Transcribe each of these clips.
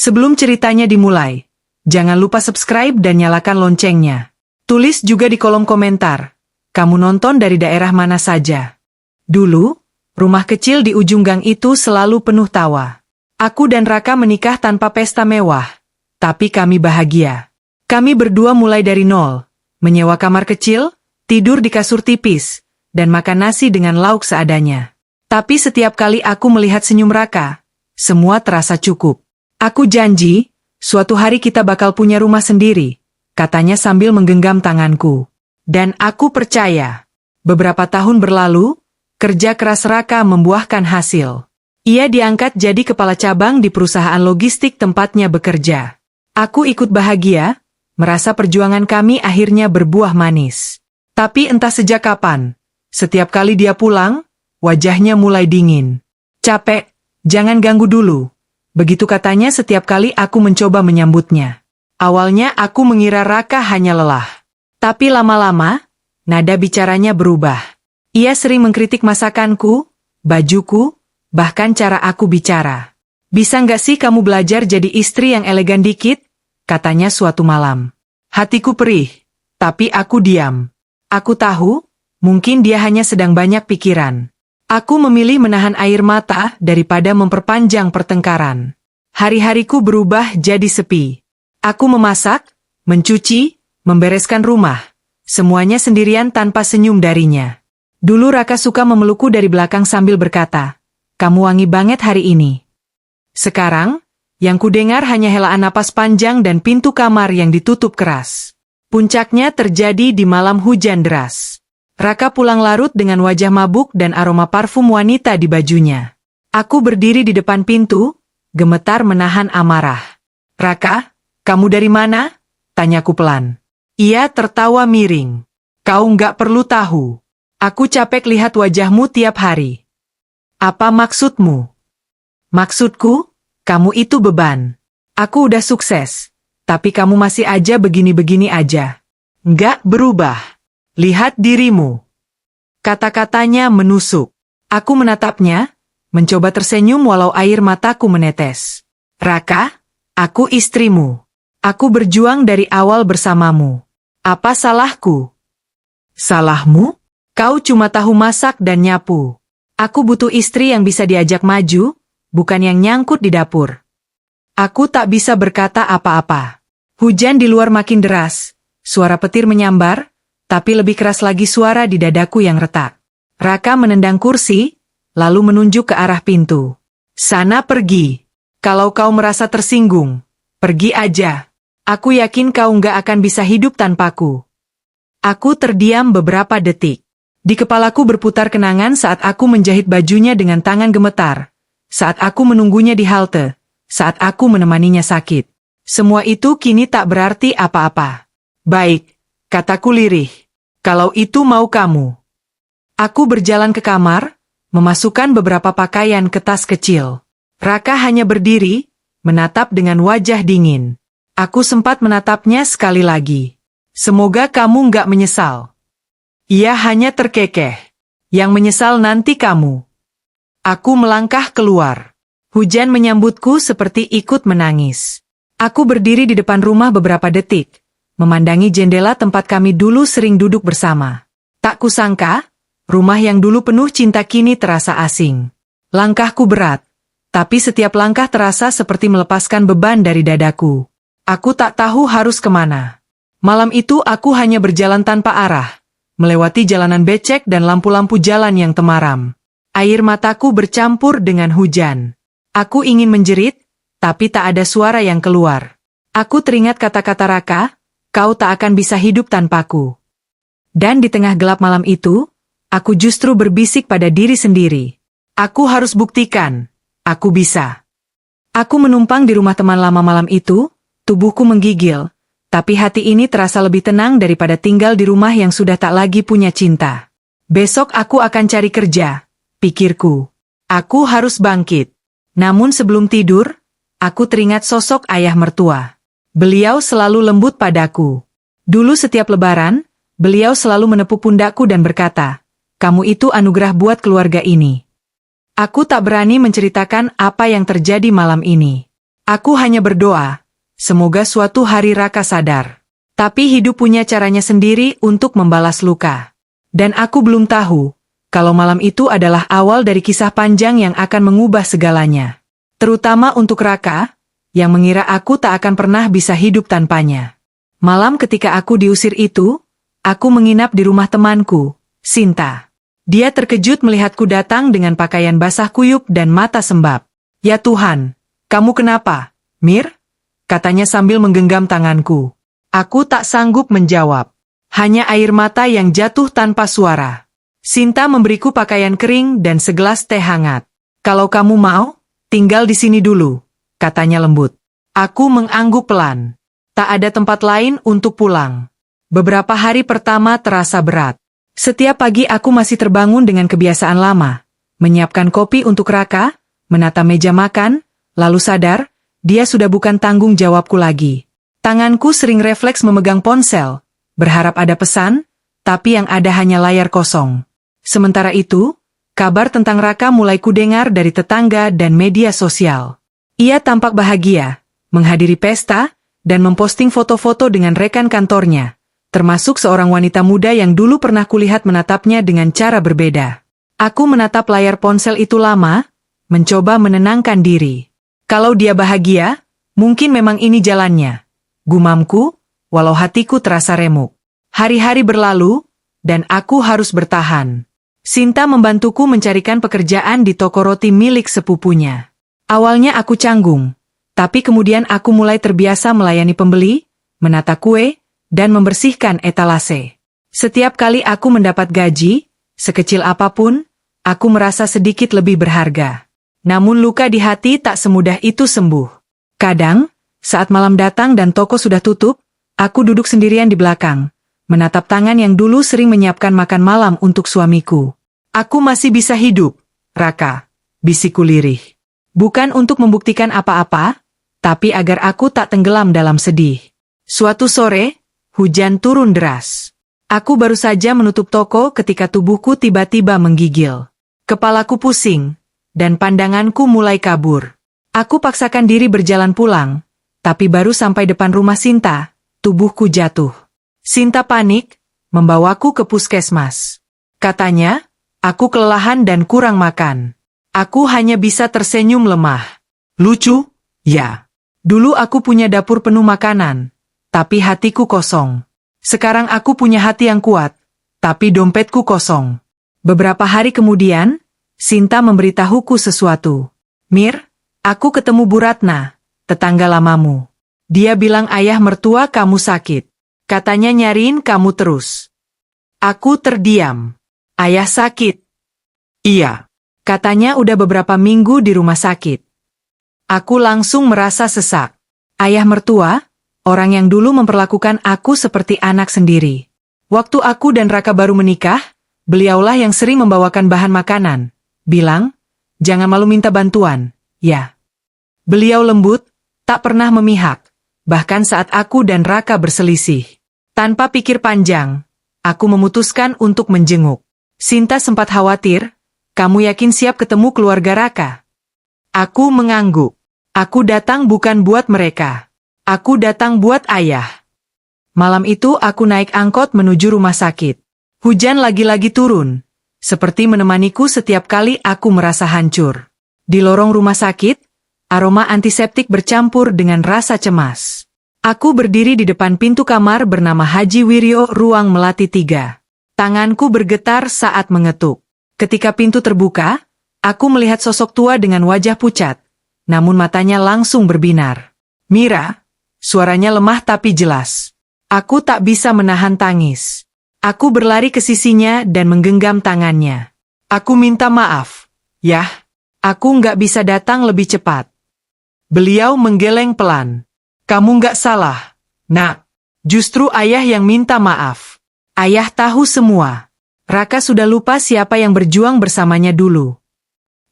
Sebelum ceritanya dimulai, jangan lupa subscribe dan nyalakan loncengnya. Tulis juga di kolom komentar, kamu nonton dari daerah mana saja. Dulu, rumah kecil di ujung gang itu selalu penuh tawa. Aku dan Raka menikah tanpa pesta mewah, tapi kami bahagia. Kami berdua mulai dari nol, menyewa kamar kecil, tidur di kasur tipis, dan makan nasi dengan lauk seadanya. Tapi setiap kali aku melihat senyum Raka, semua terasa cukup. Aku janji, suatu hari kita bakal punya rumah sendiri, katanya sambil menggenggam tanganku. Dan aku percaya. Beberapa tahun berlalu, kerja keras Raka membuahkan hasil. Ia diangkat jadi kepala cabang di perusahaan logistik tempatnya bekerja. Aku ikut bahagia, merasa perjuangan kami akhirnya berbuah manis. Tapi entah sejak kapan, setiap kali dia pulang, wajahnya mulai dingin. Capek, jangan ganggu dulu. Begitu katanya setiap kali aku mencoba menyambutnya. Awalnya aku mengira Raka hanya lelah. Tapi lama-lama, nada bicaranya berubah. Ia sering mengkritik masakanku, bajuku, bahkan cara aku bicara. Bisa nggak sih kamu belajar jadi istri yang elegan dikit? Katanya suatu malam. Hatiku perih, tapi aku diam. Aku tahu, mungkin dia hanya sedang banyak pikiran. Aku memilih menahan air mata daripada memperpanjang pertengkaran. Hari-hariku berubah jadi sepi. Aku memasak, mencuci, membereskan rumah. Semuanya sendirian tanpa senyum darinya. Dulu Raka suka memelukku dari belakang sambil berkata, "Kamu wangi banget hari ini." Sekarang, yang kudengar hanya helaan napas panjang dan pintu kamar yang ditutup keras. Puncaknya terjadi di malam hujan deras. Raka pulang larut dengan wajah mabuk dan aroma parfum wanita di bajunya. Aku berdiri di depan pintu, gemetar menahan amarah. "Raka, kamu dari mana?" tanyaku pelan. Ia tertawa miring. "Kau nggak perlu tahu. Aku capek lihat wajahmu tiap hari." "Apa maksudmu?" "Maksudku, kamu itu beban. Aku udah sukses, tapi kamu masih aja begini-begini aja. Nggak berubah. Lihat dirimu." Kata-katanya menusuk. Aku menatapnya, mencoba tersenyum walau air mataku menetes. "Raka, aku istrimu. Aku berjuang dari awal bersamamu. Apa salahku?" "Salahmu? Kau cuma tahu masak dan nyapu. Aku butuh istri yang bisa diajak maju, bukan yang nyangkut di dapur." Aku tak bisa berkata apa-apa. Hujan di luar makin deras, suara petir menyambar, tapi lebih keras lagi suara di dadaku yang retak. Raka menendang kursi, lalu menunjuk ke arah pintu. "Sana pergi. Kalau kau merasa tersinggung, pergi aja. Aku yakin kau nggak akan bisa hidup tanpaku." Aku terdiam beberapa detik. Di kepalaku berputar kenangan saat aku menjahit bajunya dengan tangan gemetar, saat aku menunggunya di halte, saat aku menemaninya sakit. Semua itu kini tak berarti apa-apa. "Baik," kataku lirih. "Kalau itu mau kamu." Aku berjalan ke kamar, memasukkan beberapa pakaian ke tas kecil. Raka hanya berdiri, menatap dengan wajah dingin. Aku sempat menatapnya sekali lagi. "Semoga kamu nggak menyesal." Ia hanya terkekeh. "Yang menyesal nanti kamu." Aku melangkah keluar. Hujan menyambutku seperti ikut menangis. Aku berdiri di depan rumah beberapa detik, memandangi jendela tempat kami dulu sering duduk bersama. Tak kusangka, rumah yang dulu penuh cinta kini terasa asing. Langkahku berat, tapi setiap langkah terasa seperti melepaskan beban dari dadaku. Aku tak tahu harus kemana. Malam itu aku hanya berjalan tanpa arah, melewati jalanan becek dan lampu-lampu jalan yang temaram. Air mataku bercampur dengan hujan. Aku ingin menjerit, tapi tak ada suara yang keluar. Aku teringat kata-kata Raka, "Kau tak akan bisa hidup tanpaku." Dan di tengah gelap malam itu, aku justru berbisik pada diri sendiri. Aku harus buktikan, aku bisa. Aku menumpang di rumah teman lama malam itu, tubuhku menggigil, tapi hati ini terasa lebih tenang daripada tinggal di rumah yang sudah tak lagi punya cinta. Besok aku akan cari kerja, pikirku. Aku harus bangkit. Namun sebelum tidur, aku teringat sosok ayah mertua. Beliau selalu lembut padaku. Dulu setiap lebaran, beliau selalu menepuk pundakku dan berkata, "Kamu itu anugerah buat keluarga ini." Aku tak berani menceritakan apa yang terjadi malam ini. Aku hanya berdoa, semoga suatu hari Raka sadar. Tapi hidup punya caranya sendiri untuk membalas luka. Dan aku belum tahu, kalau malam itu adalah awal dari kisah panjang yang akan mengubah segalanya. Terutama untuk Raka, yang mengira aku tak akan pernah bisa hidup tanpanya. Malam ketika aku diusir itu, aku menginap di rumah temanku, Sinta. Dia terkejut melihatku datang dengan pakaian basah kuyup dan mata sembab. Ya Tuhan, kamu kenapa, Mir? Katanya sambil menggenggam tanganku. Aku tak sanggup menjawab. Hanya air mata yang jatuh tanpa suara. Sinta memberiku pakaian kering dan segelas teh hangat. Kalau kamu mau, tinggal di sini dulu, katanya lembut. Aku mengangguk pelan. Tak ada tempat lain untuk pulang. Beberapa hari pertama terasa berat. Setiap pagi aku masih terbangun dengan kebiasaan lama. Menyiapkan kopi untuk Raka, menata meja makan, lalu sadar, dia sudah bukan tanggung jawabku lagi. Tanganku sering refleks memegang ponsel, berharap ada pesan, tapi yang ada hanya layar kosong. Sementara itu, kabar tentang Raka mulai kudengar dari tetangga dan media sosial. Ia tampak bahagia, menghadiri pesta, dan memposting foto-foto dengan rekan kantornya, termasuk seorang wanita muda yang dulu pernah kulihat menatapnya dengan cara berbeda. Aku menatap layar ponsel itu lama, mencoba menenangkan diri. Kalau dia bahagia, mungkin memang ini jalannya. Gumamku, walau hatiku terasa remuk. Hari-hari berlalu, dan aku harus bertahan. Sinta membantuku mencarikan pekerjaan di toko roti milik sepupunya. Awalnya aku canggung, tapi kemudian aku mulai terbiasa melayani pembeli, menata kue, dan membersihkan etalase. Setiap kali aku mendapat gaji, sekecil apapun, aku merasa sedikit lebih berharga. Namun luka di hati tak semudah itu sembuh. Kadang, saat malam datang dan toko sudah tutup, aku duduk sendirian di belakang, menatap tangan yang dulu sering menyiapkan makan malam untuk suamiku. Aku masih bisa hidup, Raka, bisikku lirih. Bukan untuk membuktikan apa-apa, tapi agar aku tak tenggelam dalam sedih. Suatu sore, hujan turun deras. Aku baru saja menutup toko ketika tubuhku tiba-tiba menggigil. Kepalaku pusing, dan pandanganku mulai kabur. Aku paksakan diri berjalan pulang, tapi baru sampai depan rumah Sinta, tubuhku jatuh. Sinta panik, membawaku ke puskesmas. Katanya, aku kelelahan dan kurang makan. Aku hanya bisa tersenyum lemah. Lucu? Ya. Dulu aku punya dapur penuh makanan, tapi hatiku kosong. Sekarang aku punya hati yang kuat, tapi dompetku kosong. Beberapa hari kemudian, Sinta memberitahuku sesuatu. Mir, aku ketemu Bu Ratna, tetangga lamamu. Dia bilang ayah mertua kamu sakit. Katanya nyariin kamu terus. Aku terdiam. Ayah sakit? Iya. Katanya udah beberapa minggu di rumah sakit. Aku langsung merasa sesak. Ayah mertua? Orang yang dulu memperlakukan aku seperti anak sendiri. Waktu aku dan Raka baru menikah, beliaulah yang sering membawakan bahan makanan. Bilang, jangan malu minta bantuan, ya. Beliau lembut, tak pernah memihak, bahkan saat aku dan Raka berselisih. Tanpa pikir panjang, aku memutuskan untuk menjenguk. Sinta sempat khawatir, kamu yakin siap ketemu keluarga Raka? Aku mengangguk. Aku datang bukan buat mereka. Aku datang buat ayah. Malam itu aku naik angkot menuju rumah sakit. Hujan lagi-lagi turun, seperti menemaniku setiap kali aku merasa hancur. Di lorong rumah sakit, aroma antiseptik bercampur dengan rasa cemas. Aku berdiri di depan pintu kamar bernama Haji Wiryo Ruang Melati 3. Tanganku bergetar saat mengetuk. Ketika pintu terbuka, aku melihat sosok tua dengan wajah pucat, namun matanya langsung berbinar. Mira. Suaranya lemah tapi jelas. Aku tak bisa menahan tangis. Aku berlari ke sisinya dan menggenggam tangannya. Aku minta maaf. Yah, aku nggak bisa datang lebih cepat. Beliau menggeleng pelan. Kamu nggak salah, Nak. Justru ayah yang minta maaf. Ayah tahu semua. Raka sudah lupa siapa yang berjuang bersamanya dulu.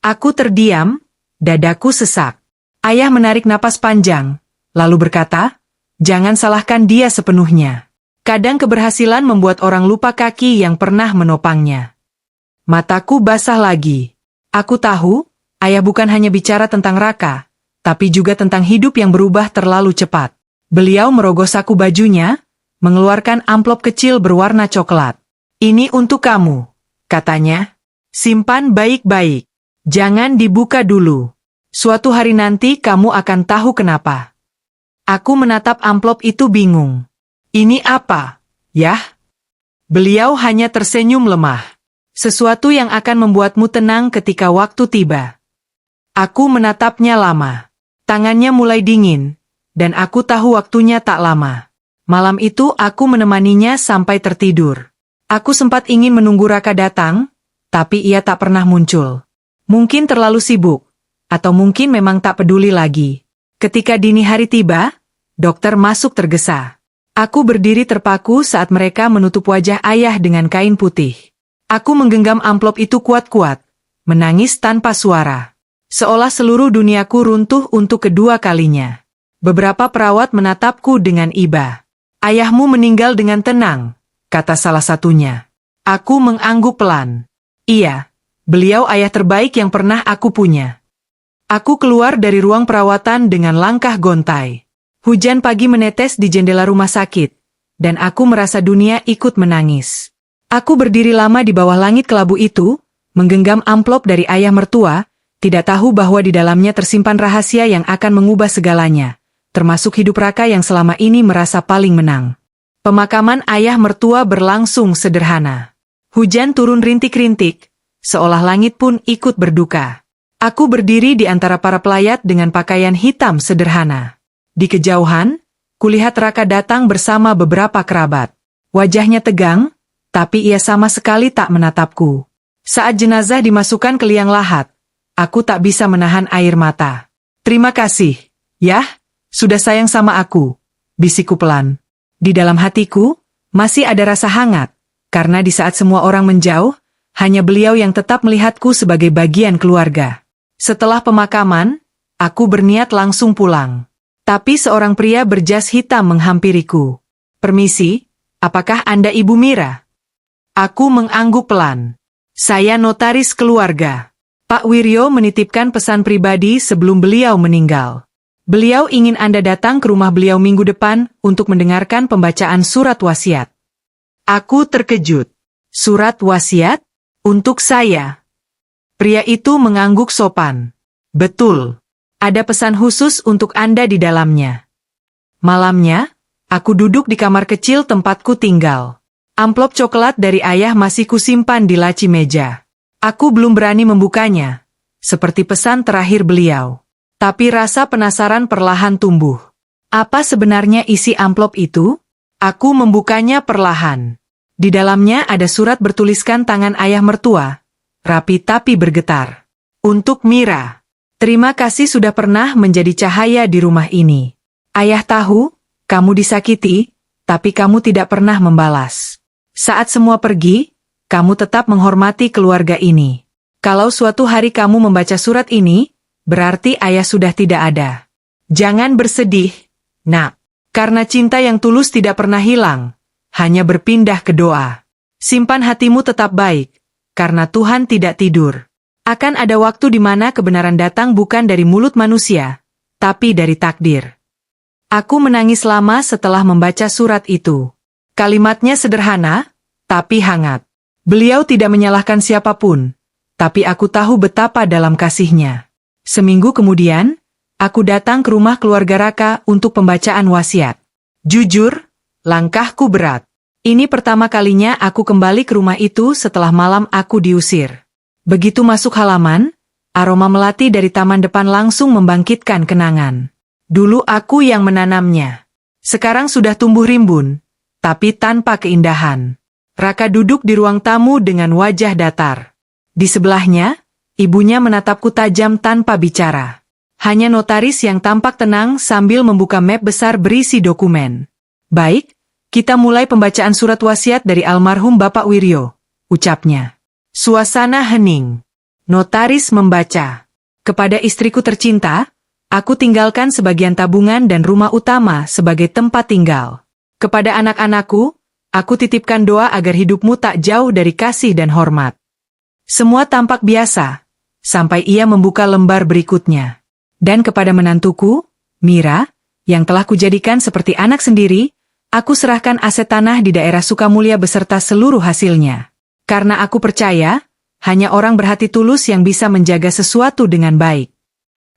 Aku terdiam, dadaku sesak. Ayah menarik napas panjang. Lalu berkata, jangan salahkan dia sepenuhnya. Kadang keberhasilan membuat orang lupa kaki yang pernah menopangnya. Mataku basah lagi. Aku tahu, ayah bukan hanya bicara tentang Raka, tapi juga tentang hidup yang berubah terlalu cepat. Beliau merogoh saku bajunya, mengeluarkan amplop kecil berwarna coklat. "Ini untuk kamu," katanya. "Simpan baik-baik. Jangan dibuka dulu. Suatu hari nanti kamu akan tahu kenapa." Aku menatap amplop itu bingung. "Ini apa, Yah?" Beliau hanya tersenyum lemah. "Sesuatu yang akan membuatmu tenang ketika waktu tiba." Aku menatapnya lama. Tangannya mulai dingin, dan aku tahu waktunya tak lama. Malam itu aku menemaninya sampai tertidur. Aku sempat ingin menunggu Raka datang, tapi ia tak pernah muncul. Mungkin terlalu sibuk, atau mungkin memang tak peduli lagi. Ketika dini hari tiba, dokter masuk tergesa. Aku berdiri terpaku saat mereka menutup wajah ayah dengan kain putih. Aku menggenggam amplop itu kuat-kuat, menangis tanpa suara. Seolah seluruh duniaku runtuh untuk kedua kalinya. Beberapa perawat menatapku dengan iba. "Ayahmu meninggal dengan tenang," kata salah satunya. Aku mengangguk pelan. "Iya, beliau ayah terbaik yang pernah aku punya." Aku keluar dari ruang perawatan dengan langkah gontai. Hujan pagi menetes di jendela rumah sakit, dan aku merasa dunia ikut menangis. Aku berdiri lama di bawah langit kelabu itu, menggenggam amplop dari ayah mertua, tidak tahu bahwa di dalamnya tersimpan rahasia yang akan mengubah segalanya, termasuk hidup Raka yang selama ini merasa paling menang. Pemakaman ayah mertua berlangsung sederhana. Hujan turun rintik-rintik, seolah langit pun ikut berduka. Aku berdiri di antara para pelayat dengan pakaian hitam sederhana. Di kejauhan, kulihat Raka datang bersama beberapa kerabat. Wajahnya tegang, tapi ia sama sekali tak menatapku. Saat jenazah dimasukkan ke liang lahat, aku tak bisa menahan air mata. "Terima kasih, Yah, sudah sayang sama aku," bisikku pelan. Di dalam hatiku, masih ada rasa hangat, karena di saat semua orang menjauh, hanya beliau yang tetap melihatku sebagai bagian keluarga. Setelah pemakaman, aku berniat langsung pulang. Tapi seorang pria berjas hitam menghampiriku. "Permisi, apakah Anda Ibu Mira?" Aku mengangguk pelan. "Saya notaris keluarga. Pak Wiryo menitipkan pesan pribadi sebelum beliau meninggal. Beliau ingin Anda datang ke rumah beliau minggu depan untuk mendengarkan pembacaan surat wasiat." Aku terkejut. "Surat wasiat? Untuk saya?" Pria itu mengangguk sopan. "Betul. Ada pesan khusus untuk Anda di dalamnya." Malamnya, aku duduk di kamar kecil tempatku tinggal. Amplop coklat dari ayah masih kusimpan di laci meja. Aku belum berani membukanya, seperti pesan terakhir beliau. Tapi rasa penasaran perlahan tumbuh. Apa sebenarnya isi amplop itu? Aku membukanya perlahan. Di dalamnya ada surat bertuliskan tangan ayah mertua, rapi tapi bergetar. "Untuk Mira. Terima kasih sudah pernah menjadi cahaya di rumah ini. Ayah tahu, kamu disakiti, tapi kamu tidak pernah membalas. Saat semua pergi, kamu tetap menghormati keluarga ini. Kalau suatu hari kamu membaca surat ini, berarti ayah sudah tidak ada. Jangan bersedih, Nak. Karena cinta yang tulus tidak pernah hilang, hanya berpindah ke doa. Simpan hatimu tetap baik, karena Tuhan tidak tidur. Akan ada waktu di mana kebenaran datang bukan dari mulut manusia, tapi dari takdir." Aku menangis lama setelah membaca surat itu. Kalimatnya sederhana, tapi hangat. Beliau tidak menyalahkan siapapun, tapi aku tahu betapa dalam kasihnya. Seminggu kemudian, aku datang ke rumah keluarga Raka untuk pembacaan wasiat. Jujur, langkahku berat. Ini pertama kalinya aku kembali ke rumah itu setelah malam aku diusir. Begitu masuk halaman, aroma melati dari taman depan langsung membangkitkan kenangan. Dulu aku yang menanamnya. Sekarang sudah tumbuh rimbun, tapi tanpa keindahan. Raka duduk di ruang tamu dengan wajah datar. Di sebelahnya, ibunya menatapku tajam tanpa bicara. Hanya notaris yang tampak tenang sambil membuka map besar berisi dokumen. "Baik, kita mulai pembacaan surat wasiat dari almarhum Bapak Wiryo," ucapnya. Suasana hening. Notaris membaca. "Kepada istriku tercinta, aku tinggalkan sebagian tabungan dan rumah utama sebagai tempat tinggal. Kepada anak-anakku, aku titipkan doa agar hidupmu tak jauh dari kasih dan hormat." Semua tampak biasa, sampai ia membuka lembar berikutnya. Dan kepada menantuku, Mira, yang telah kujadikan seperti anak sendiri, aku serahkan aset tanah di daerah Sukamulya beserta seluruh hasilnya. Karena aku percaya, hanya orang berhati tulus yang bisa menjaga sesuatu dengan baik.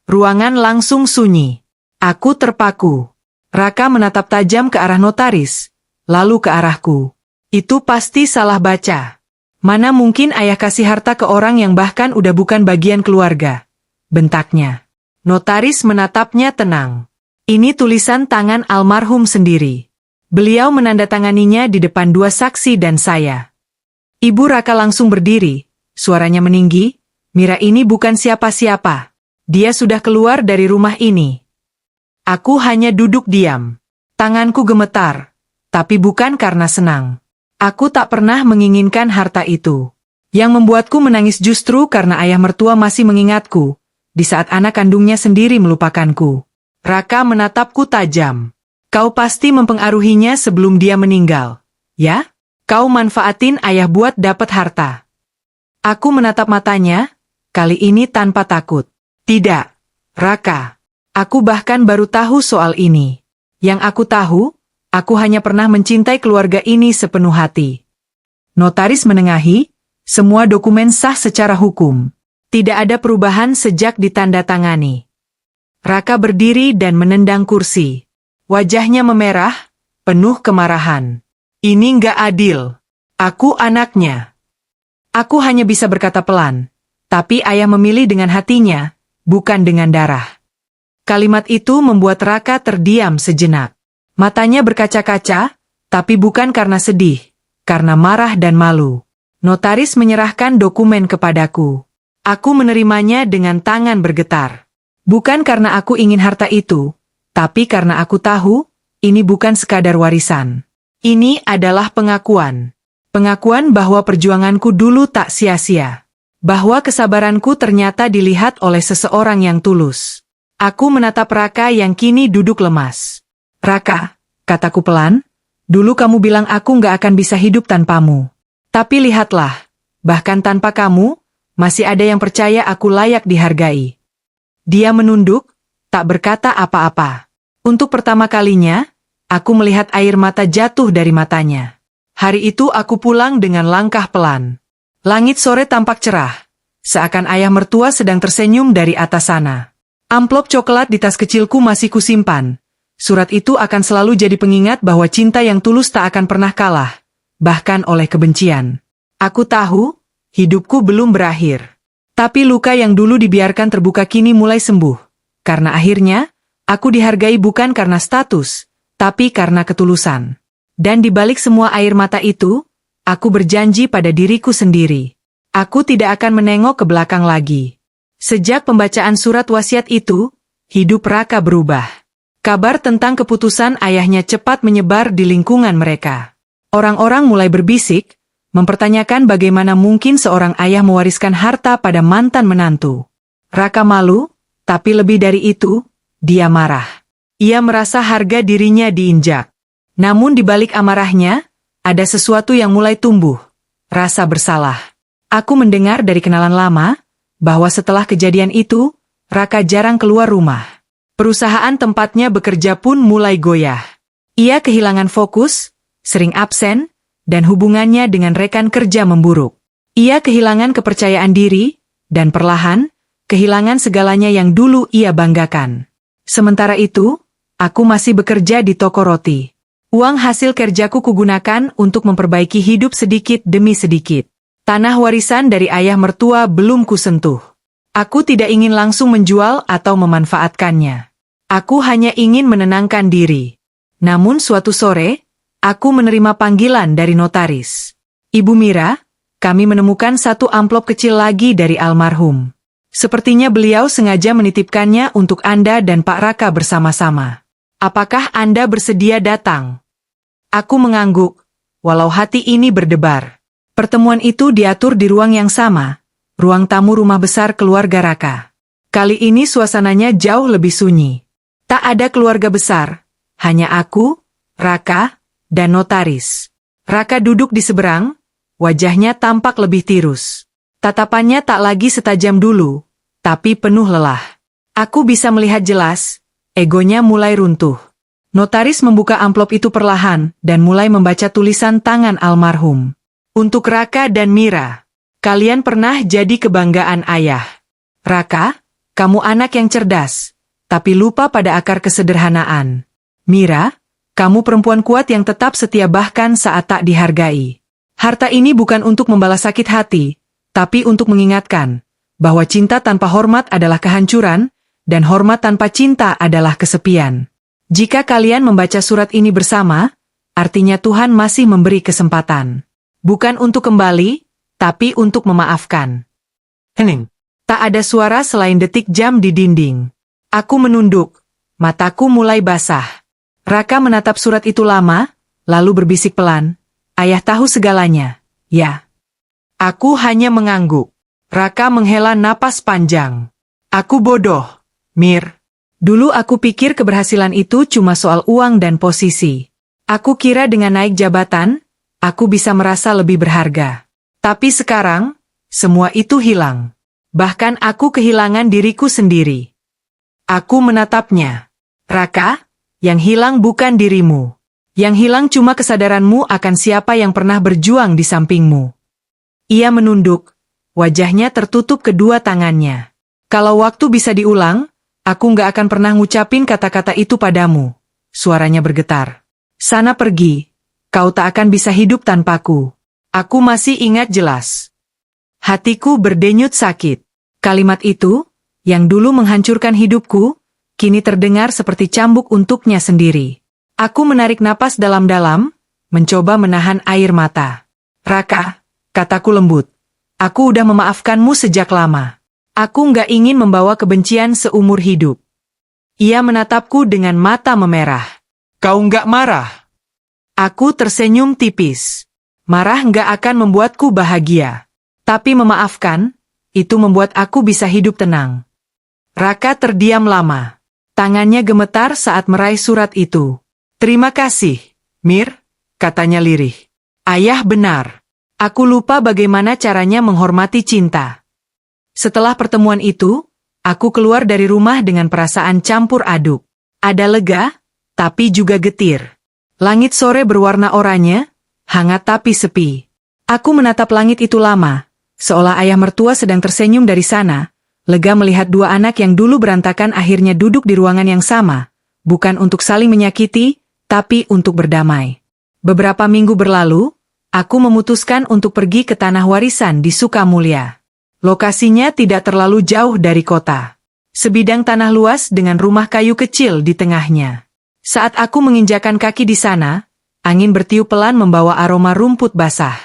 Ruangan langsung sunyi. Aku terpaku. Raka menatap tajam ke arah notaris, lalu ke arahku. Itu pasti salah baca. Mana mungkin ayah kasih harta ke orang yang bahkan udah bukan bagian keluarga, bentaknya. Notaris menatapnya tenang. Ini tulisan tangan almarhum sendiri. Beliau menandatanganinya di depan dua saksi dan saya. Ibu Raka langsung berdiri, suaranya meninggi, Mira ini bukan siapa-siapa. Dia sudah keluar dari rumah ini. Aku hanya duduk diam. Tanganku gemetar, tapi bukan karena senang. Aku tak pernah menginginkan harta itu. Yang membuatku menangis justru karena ayah mertua masih mengingatku, di saat anak kandungnya sendiri melupakanku. Raka menatapku tajam. Kau pasti mempengaruhinya sebelum dia meninggal, ya? Kau manfaatin ayah buat dapat harta. Aku menatap matanya, kali ini tanpa takut. Tidak, Raka. Aku bahkan baru tahu soal ini. Yang aku tahu, aku hanya pernah mencintai keluarga ini sepenuh hati. Notaris menengahi, semua dokumen sah secara hukum. Tidak ada perubahan sejak ditandatangani. Raka berdiri dan menendang kursi. Wajahnya memerah, penuh kemarahan. Ini nggak adil. Aku anaknya. Aku hanya bisa berkata pelan, tapi ayah memilih dengan hatinya, bukan dengan darah. Kalimat itu membuat Raka terdiam sejenak. Matanya berkaca-kaca, tapi bukan karena sedih, karena marah dan malu. Notaris menyerahkan dokumen kepadaku. Aku menerimanya dengan tangan bergetar. Bukan karena aku ingin harta itu, tapi karena aku tahu, ini bukan sekadar warisan. Ini adalah pengakuan. Pengakuan bahwa perjuanganku dulu tak sia-sia. Bahwa kesabaranku ternyata dilihat oleh seseorang yang tulus. Aku menatap Raka yang kini duduk lemas. Raka, kataku pelan, dulu kamu bilang aku nggak akan bisa hidup tanpamu. Tapi lihatlah, bahkan tanpa kamu, masih ada yang percaya aku layak dihargai. Dia menunduk, tak berkata apa-apa. Untuk pertama kalinya, aku melihat air mata jatuh dari matanya. Hari itu aku pulang dengan langkah pelan. Langit sore tampak cerah, seakan ayah mertua sedang tersenyum dari atas sana. Amplop coklat di tas kecilku masih kusimpan. Surat itu akan selalu jadi pengingat bahwa cinta yang tulus tak akan pernah kalah, bahkan oleh kebencian. Aku tahu, hidupku belum berakhir. Tapi luka yang dulu dibiarkan terbuka kini mulai sembuh. Karena akhirnya, aku dihargai bukan karena status, tapi karena ketulusan. Dan di balik semua air mata itu, aku berjanji pada diriku sendiri. Aku tidak akan menengok ke belakang lagi. Sejak pembacaan surat wasiat itu, hidup Raka berubah. Kabar tentang keputusan ayahnya cepat menyebar di lingkungan mereka. Orang-orang mulai berbisik, mempertanyakan bagaimana mungkin seorang ayah mewariskan harta pada mantan menantu. Raka malu, tapi lebih dari itu, dia marah. Ia merasa harga dirinya diinjak. Namun di balik amarahnya, ada sesuatu yang mulai tumbuh, rasa bersalah. Aku mendengar dari kenalan lama, bahwa setelah kejadian itu, Raka jarang keluar rumah. Perusahaan tempatnya bekerja pun mulai goyah. Ia kehilangan fokus, sering absen, dan hubungannya dengan rekan kerja memburuk. Ia kehilangan kepercayaan diri, dan perlahan, kehilangan segalanya yang dulu ia banggakan. Sementara itu, aku masih bekerja di toko roti. Uang hasil kerjaku kugunakan untuk memperbaiki hidup sedikit demi sedikit. Tanah warisan dari ayah mertua belum kusentuh. Aku tidak ingin langsung menjual atau memanfaatkannya. Aku hanya ingin menenangkan diri. Namun suatu sore, aku menerima panggilan dari notaris. Ibu Mira, kami menemukan satu amplop kecil lagi dari almarhum. Sepertinya beliau sengaja menitipkannya untuk Anda dan Pak Raka bersama-sama. Apakah Anda bersedia datang? Aku mengangguk, walau hati ini berdebar. Pertemuan itu diatur di ruang yang sama, ruang tamu rumah besar keluarga Raka. Kali ini suasananya jauh lebih sunyi. Tak ada keluarga besar, hanya aku, Raka, dan notaris. Raka duduk di seberang, wajahnya tampak lebih tirus. Tatapannya tak lagi setajam dulu, tapi penuh lelah. Aku bisa melihat jelas, egonya mulai runtuh. Notaris membuka amplop itu perlahan dan mulai membaca tulisan tangan almarhum. Untuk Raka dan Mira, kalian pernah jadi kebanggaan ayah. Raka, kamu anak yang cerdas, tapi lupa pada akar kesederhanaan. Mira, kamu perempuan kuat yang tetap setia bahkan saat tak dihargai. Harta ini bukan untuk membalas sakit hati, tapi untuk mengingatkan bahwa cinta tanpa hormat adalah kehancuran, dan hormat tanpa cinta adalah kesepian. Jika kalian membaca surat ini bersama, artinya Tuhan masih memberi kesempatan. Bukan untuk kembali, tapi untuk memaafkan. Hening. Tak ada suara selain detik jam di dinding. Aku menunduk. Mataku mulai basah. Raka menatap surat itu lama, lalu berbisik pelan. Ayah tahu segalanya. Ya. Aku hanya mengangguk. Raka menghela napas panjang. Aku bodoh, Mir. Dulu aku pikir keberhasilan itu cuma soal uang dan posisi. Aku kira dengan naik jabatan, aku bisa merasa lebih berharga. Tapi sekarang, semua itu hilang. Bahkan aku kehilangan diriku sendiri. Aku menatapnya. Raka, yang hilang bukan dirimu. Yang hilang cuma kesadaranmu akan siapa yang pernah berjuang di sampingmu. Ia menunduk. Wajahnya tertutup kedua tangannya. Kalau waktu bisa diulang, aku nggak akan pernah ngucapin kata-kata itu padamu. Suaranya bergetar. Sana pergi. Kau tak akan bisa hidup tanpaku. Aku masih ingat jelas. Hatiku berdenyut sakit. Kalimat itu, yang dulu menghancurkan hidupku, kini terdengar seperti cambuk untuknya sendiri. Aku menarik napas dalam-dalam, mencoba menahan air mata. Raka, kataku lembut. Aku udah memaafkanmu sejak lama. Aku nggak ingin membawa kebencian seumur hidup. Ia menatapku dengan mata memerah. Kau nggak marah? Aku tersenyum tipis. Marah nggak akan membuatku bahagia. Tapi memaafkan, itu membuat aku bisa hidup tenang. Raka terdiam lama. Tangannya gemetar saat meraih surat itu. Terima kasih, Mir, katanya lirih. Ayah benar. Aku lupa bagaimana caranya menghormati cinta. Setelah pertemuan itu, aku keluar dari rumah dengan perasaan campur aduk. Ada lega, tapi juga getir. Langit sore berwarna oranye, hangat tapi sepi. Aku menatap langit itu lama, seolah ayah mertua sedang tersenyum dari sana, lega melihat dua anak yang dulu berantakan akhirnya duduk di ruangan yang sama, bukan untuk saling menyakiti, tapi untuk berdamai. Beberapa minggu berlalu, aku memutuskan untuk pergi ke tanah warisan di Sukamulya. Lokasinya tidak terlalu jauh dari kota. Sebidang tanah luas dengan rumah kayu kecil di tengahnya. Saat aku menginjakan kaki di sana, angin bertiup pelan membawa aroma rumput basah.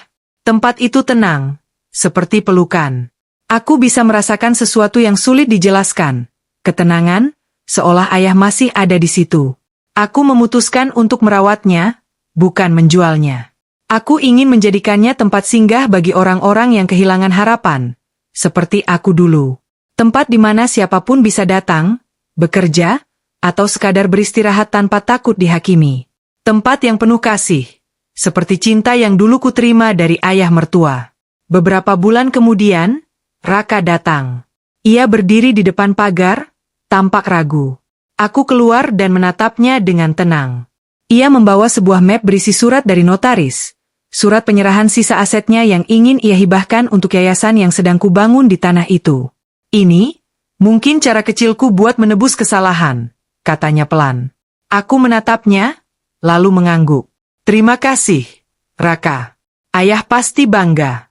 Tempat itu tenang, seperti pelukan. Aku bisa merasakan sesuatu yang sulit dijelaskan. Ketenangan, seolah ayah masih ada di situ. Aku memutuskan untuk merawatnya, bukan menjualnya. Aku ingin menjadikannya tempat singgah bagi orang-orang yang kehilangan harapan, seperti aku dulu. Tempat di mana siapapun bisa datang, bekerja, atau sekadar beristirahat tanpa takut dihakimi. Tempat yang penuh kasih, seperti cinta yang dulu kuterima dari ayah mertua. Beberapa bulan kemudian, Raka datang. Ia berdiri di depan pagar, tampak ragu. Aku keluar dan menatapnya dengan tenang. Ia membawa sebuah map berisi surat dari notaris. Surat penyerahan sisa asetnya yang ingin ia hibahkan untuk yayasan yang sedang kubangun di tanah itu. Ini, mungkin cara kecilku buat menebus kesalahan, katanya pelan. Aku menatapnya, lalu mengangguk. Terima kasih, Raka. Ayah pasti bangga.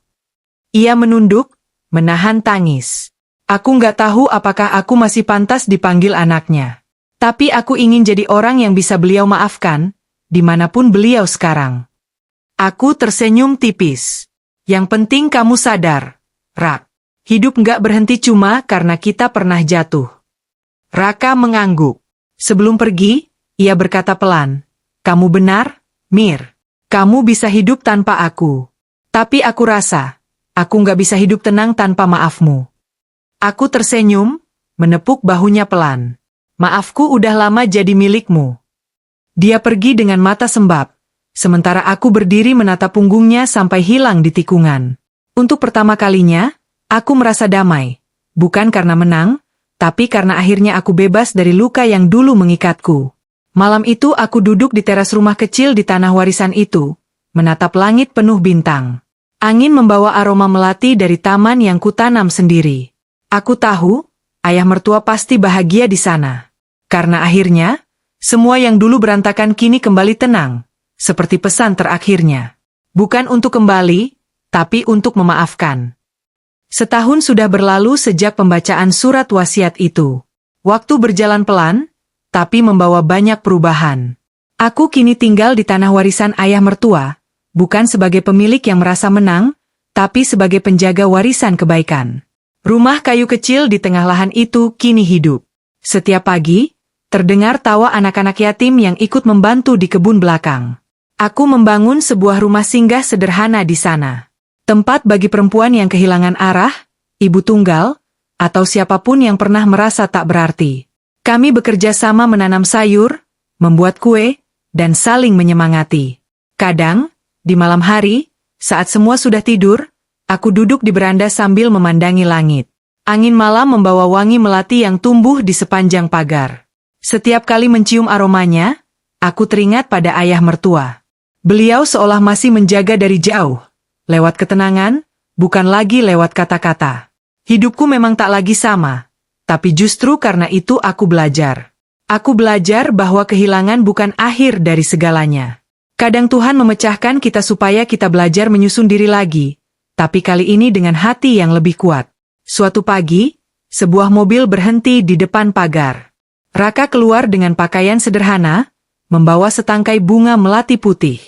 Ia menunduk, menahan tangis. Aku nggak tahu apakah aku masih pantas dipanggil anaknya. Tapi aku ingin jadi orang yang bisa beliau maafkan, dimanapun beliau sekarang. Aku tersenyum tipis. Yang penting kamu sadar, Rak. Hidup nggak berhenti cuma karena kita pernah jatuh. Raka mengangguk. Sebelum pergi, ia berkata pelan. Kamu benar, Mir. Kamu bisa hidup tanpa aku. Tapi aku rasa, aku nggak bisa hidup tenang tanpa maafmu. Aku tersenyum, menepuk bahunya pelan. Maafku udah lama jadi milikmu. Dia pergi dengan mata sembab. Sementara aku berdiri menatap punggungnya sampai hilang di tikungan. Untuk pertama kalinya, aku merasa damai. Bukan karena menang, tapi karena akhirnya aku bebas dari luka yang dulu mengikatku. Malam itu aku duduk di teras rumah kecil di tanah warisan itu, menatap langit penuh bintang. Angin membawa aroma melati dari taman yang kutanam sendiri. Aku tahu, ayah mertua pasti bahagia di sana. Karena akhirnya, semua yang dulu berantakan kini kembali tenang, seperti pesan terakhirnya. Bukan untuk kembali, tapi untuk memaafkan. Setahun sudah berlalu sejak pembacaan surat wasiat itu. Waktu berjalan pelan, tapi membawa banyak perubahan. Aku kini tinggal di tanah warisan ayah mertua, bukan sebagai pemilik yang merasa menang, tapi sebagai penjaga warisan kebaikan. Rumah kayu kecil di tengah lahan itu kini hidup. Setiap pagi, terdengar tawa anak-anak yatim yang ikut membantu di kebun belakang. Aku membangun sebuah rumah singgah sederhana di sana. Tempat bagi perempuan yang kehilangan arah, ibu tunggal, atau siapapun yang pernah merasa tak berarti. Kami bekerja sama menanam sayur, membuat kue, dan saling menyemangati. Kadang, di malam hari, saat semua sudah tidur, aku duduk di beranda sambil memandangi langit. Angin malam membawa wangi melati yang tumbuh di sepanjang pagar. Setiap kali mencium aromanya, aku teringat pada ayah mertua. Beliau seolah masih menjaga dari jauh. Lewat ketenangan, bukan lagi lewat kata-kata. Hidupku memang tak lagi sama, tapi justru karena itu aku belajar. Aku belajar bahwa kehilangan bukan akhir dari segalanya. Kadang Tuhan memecahkan kita supaya kita belajar menyusun diri lagi, tapi kali ini dengan hati yang lebih kuat. Suatu pagi, sebuah mobil berhenti di depan pagar. Raka keluar dengan pakaian sederhana, membawa setangkai bunga melati putih.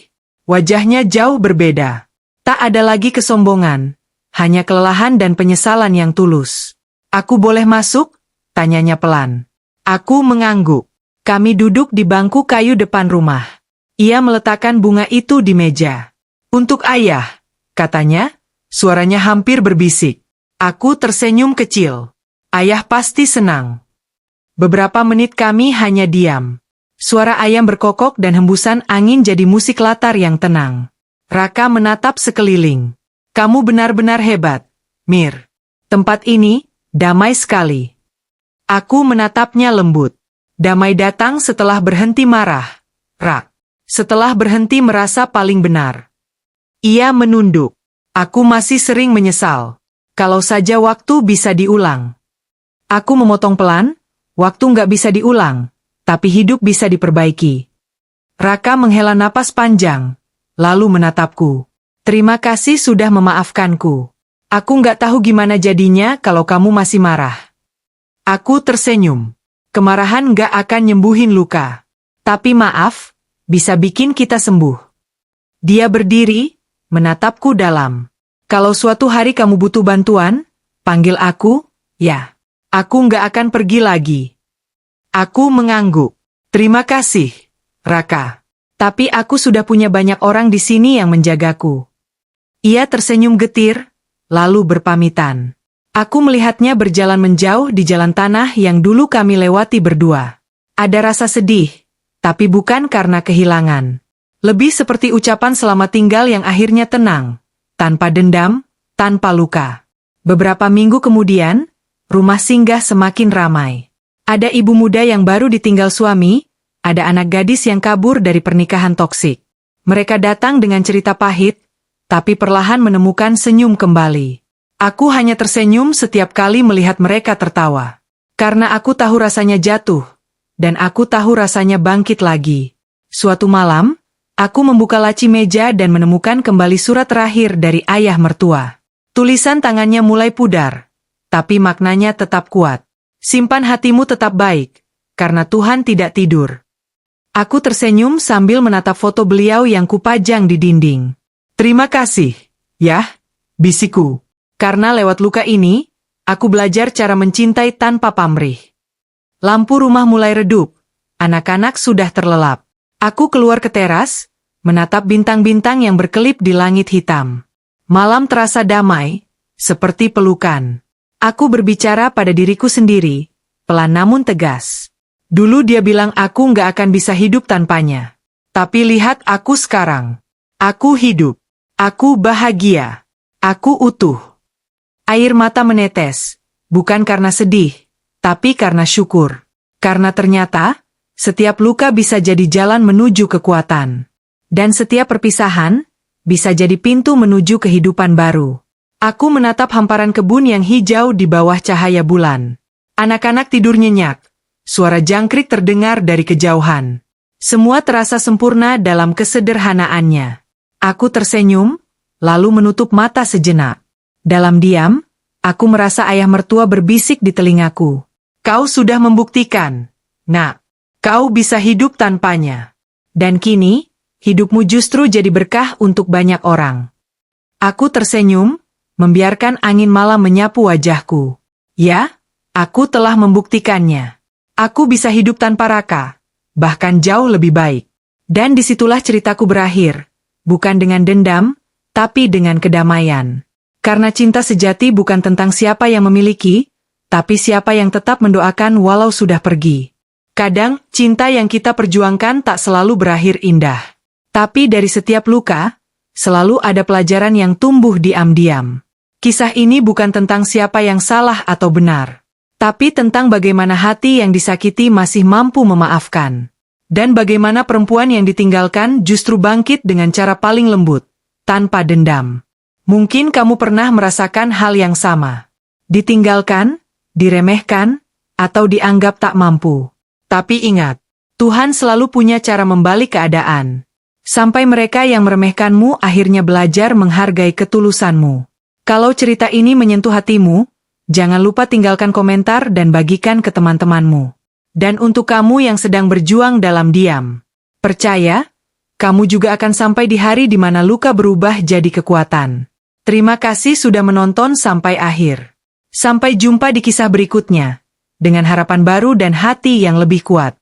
Wajahnya jauh berbeda. Tak ada lagi kesombongan, hanya kelelahan dan penyesalan yang tulus. "Aku boleh masuk?" tanyanya pelan. Aku mengangguk. Kami duduk di bangku kayu depan rumah. Ia meletakkan bunga itu di meja. "Untuk ayah," katanya, suaranya hampir berbisik. Aku tersenyum kecil. Ayah pasti senang. Beberapa menit kami hanya diam. Suara ayam berkokok dan hembusan angin jadi musik latar yang tenang. Raka menatap sekeliling. "Kamu benar-benar hebat, Mir. Tempat ini, damai sekali." Aku menatapnya lembut. Damai datang setelah berhenti marah, Rak. Setelah berhenti merasa paling benar. Ia menunduk. Aku masih sering menyesal. Kalau saja waktu bisa diulang. Aku memotong pelan, waktu nggak bisa diulang, tapi hidup bisa diperbaiki. Raka menghela napas panjang. Lalu menatapku. "Terima kasih sudah memaafkanku. Aku nggak tahu gimana jadinya kalau kamu masih marah." Aku tersenyum. Kemarahan nggak akan nyembuhin luka. Tapi maaf, bisa bikin kita sembuh. Dia berdiri, menatapku dalam. "Kalau suatu hari kamu butuh bantuan, panggil aku, ya. Aku nggak akan pergi lagi." Aku mengangguk. "Terima kasih, Raka. Tapi aku sudah punya banyak orang di sini yang menjagaku." Ia tersenyum getir, lalu berpamitan. Aku melihatnya berjalan menjauh di jalan tanah yang dulu kami lewati berdua. Ada rasa sedih, tapi bukan karena kehilangan. Lebih seperti ucapan selamat tinggal yang akhirnya tenang, tanpa dendam, tanpa luka. Beberapa minggu kemudian, rumah singgah semakin ramai. Ada ibu muda yang baru ditinggal suami, ada anak gadis yang kabur dari pernikahan toksik. Mereka datang dengan cerita pahit, tapi perlahan menemukan senyum kembali. Aku hanya tersenyum setiap kali melihat mereka tertawa. Karena aku tahu rasanya jatuh, dan aku tahu rasanya bangkit lagi. Suatu malam, aku membuka laci meja dan menemukan kembali surat terakhir dari ayah mertua. Tulisan tangannya mulai pudar, tapi maknanya tetap kuat. "Simpan hatimu tetap baik, karena Tuhan tidak tidur." Aku tersenyum sambil menatap foto beliau yang kupajang di dinding. "Terima kasih, ya," bisikku. Karena lewat luka ini, aku belajar cara mencintai tanpa pamrih. Lampu rumah mulai redup, anak-anak sudah terlelap. Aku keluar ke teras, menatap bintang-bintang yang berkelip di langit hitam. Malam terasa damai, seperti pelukan. Aku berbicara pada diriku sendiri, pelan namun tegas. Dulu dia bilang aku nggak akan bisa hidup tanpanya. Tapi lihat aku sekarang. Aku hidup. Aku bahagia. Aku utuh. Air mata menetes, bukan karena sedih, tapi karena syukur. Karena ternyata, setiap luka bisa jadi jalan menuju kekuatan. Dan setiap perpisahan, bisa jadi pintu menuju kehidupan baru. Aku menatap hamparan kebun yang hijau di bawah cahaya bulan. Anak-anak tidur nyenyak. Suara jangkrik terdengar dari kejauhan. Semua terasa sempurna dalam kesederhanaannya. Aku tersenyum, lalu menutup mata sejenak. Dalam diam, aku merasa ayah mertua berbisik di telingaku. Kau sudah membuktikan, Nak. Kau bisa hidup tanpanya. Dan kini, hidupmu justru jadi berkah untuk banyak orang. Aku tersenyum, membiarkan angin malam menyapu wajahku. Ya, aku telah membuktikannya. Aku bisa hidup tanpa Raka, bahkan jauh lebih baik. Dan disitulah ceritaku berakhir, bukan dengan dendam, tapi dengan kedamaian. Karena cinta sejati bukan tentang siapa yang memiliki, tapi siapa yang tetap mendoakan walau sudah pergi. Kadang, cinta yang kita perjuangkan tak selalu berakhir indah. Tapi dari setiap luka, selalu ada pelajaran yang tumbuh diam-diam. Kisah ini bukan tentang siapa yang salah atau benar, tapi tentang bagaimana hati yang disakiti masih mampu memaafkan. Dan bagaimana perempuan yang ditinggalkan justru bangkit dengan cara paling lembut, tanpa dendam. Mungkin kamu pernah merasakan hal yang sama. Ditinggalkan, diremehkan, atau dianggap tak mampu. Tapi ingat, Tuhan selalu punya cara membalik keadaan. Sampai mereka yang meremehkanmu akhirnya belajar menghargai ketulusanmu. Kalau cerita ini menyentuh hatimu, jangan lupa tinggalkan komentar dan bagikan ke teman-temanmu. Dan untuk kamu yang sedang berjuang dalam diam, percaya, kamu juga akan sampai di hari di mana luka berubah jadi kekuatan. Terima kasih sudah menonton sampai akhir. Sampai jumpa di kisah berikutnya, dengan harapan baru dan hati yang lebih kuat.